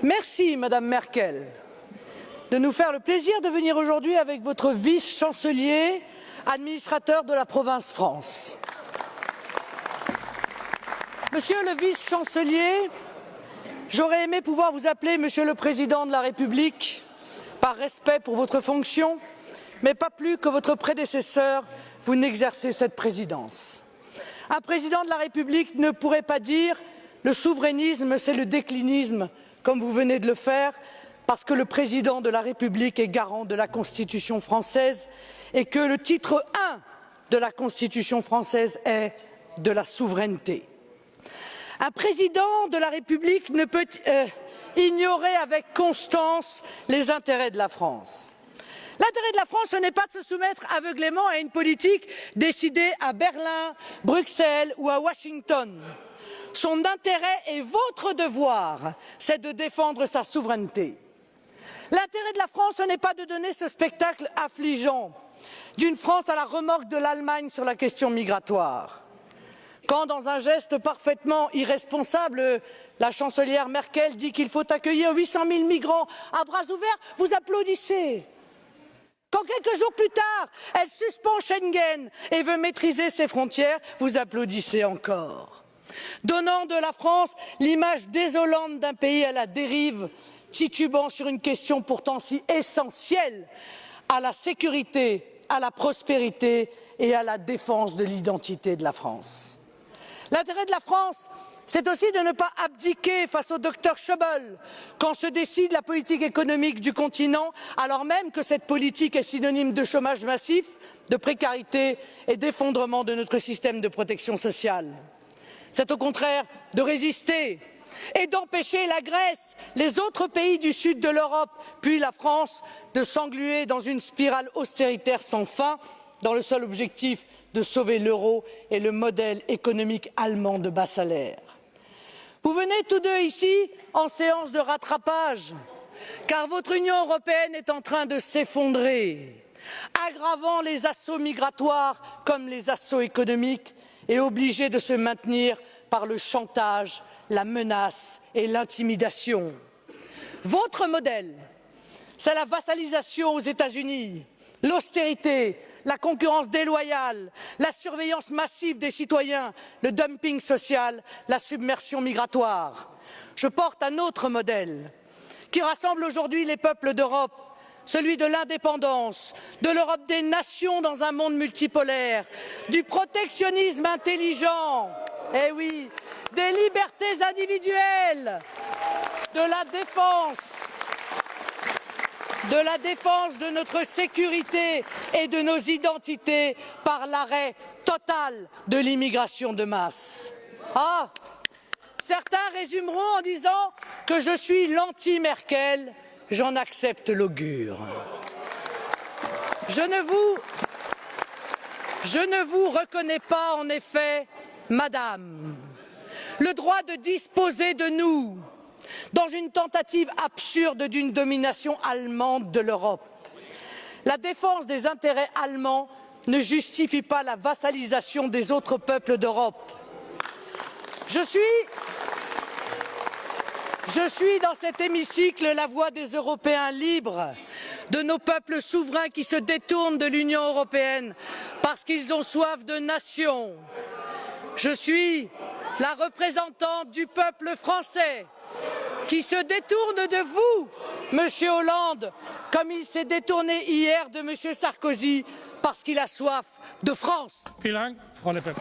Merci, Madame Merkel, de nous faire le plaisir de venir aujourd'hui avec votre vice-chancelier, administrateur de la province France. Monsieur le vice-chancelier, j'aurais aimé pouvoir vous appeler Monsieur le Président de la République, par respect pour votre fonction, mais pas plus que votre prédécesseur, vous n'exercez cette présidence. Un président de la République ne pourrait pas dire « le souverainisme, c'est le déclinisme », comme vous venez de le faire, parce que le président de la République est garant de la Constitution française et que le titre 1 de la Constitution française est de la souveraineté. Un président de la République ne peut ignorer avec constance les intérêts de la France. L'intérêt de la France, ce n'est pas de se soumettre aveuglément à une politique décidée à Berlin, Bruxelles ou à Washington. Son intérêt et votre devoir, c'est de défendre sa souveraineté. L'intérêt de la France, ce n'est pas de donner ce spectacle affligeant d'une France à la remorque de l'Allemagne sur la question migratoire. Quand, dans un geste parfaitement irresponsable, la chancelière Merkel dit qu'il faut accueillir 800 000 migrants à bras ouverts, vous applaudissez. Quand quelques jours plus tard, elle suspend Schengen et veut maîtriser ses frontières, vous applaudissez encore. Donnant de la France l'image désolante d'un pays à la dérive, titubant sur une question pourtant si essentielle à la sécurité, à la prospérité et à la défense de l'identité de la France. L'intérêt de la France, c'est aussi de ne pas abdiquer face au docteur Schäuble quand se décide la politique économique du continent, alors même que cette politique est synonyme de chômage massif, de précarité et d'effondrement de notre système de protection sociale. C'est au contraire de résister et d'empêcher la Grèce, les autres pays du sud de l'Europe, puis la France, de s'engluer dans une spirale austéritaire sans fin, dans le seul objectif de sauver l'euro et le modèle économique allemand de bas salaire. Vous venez tous deux ici en séance de rattrapage, car votre Union européenne est en train de s'effondrer, aggravant les assauts migratoires comme les assauts économiques et obligée de se maintenir par le chantage, la menace et l'intimidation. Votre modèle, c'est la vassalisation aux États-Unis, l'austérité, la concurrence déloyale, la surveillance massive des citoyens, le dumping social, la submersion migratoire. Je porte un autre modèle qui rassemble aujourd'hui les peuples d'Europe, celui de l'indépendance, de l'Europe des nations dans un monde multipolaire, du protectionnisme intelligent, eh oui, des libertés individuelles, de la défense de notre sécurité et de nos identités par l'arrêt total de l'immigration de masse. Ah, certains résumeront en disant que je suis l'anti-Merkel. J'en accepte l'augure. Je ne vous reconnais pas, en effet, Madame, le droit de disposer de nous dans une tentative absurde d'une domination allemande de l'Europe. La défense des intérêts allemands ne justifie pas la vassalisation des autres peuples d'Europe. Je suis dans cet hémicycle la voix des Européens libres, de nos peuples souverains qui se détournent de l'Union européenne parce qu'ils ont soif de nation. Je suis la représentante du peuple français qui se détourne de vous, Monsieur Hollande, comme il s'est détourné hier de Monsieur Sarkozy parce qu'il a soif de France. Vielen Dank, Frau Le Pen.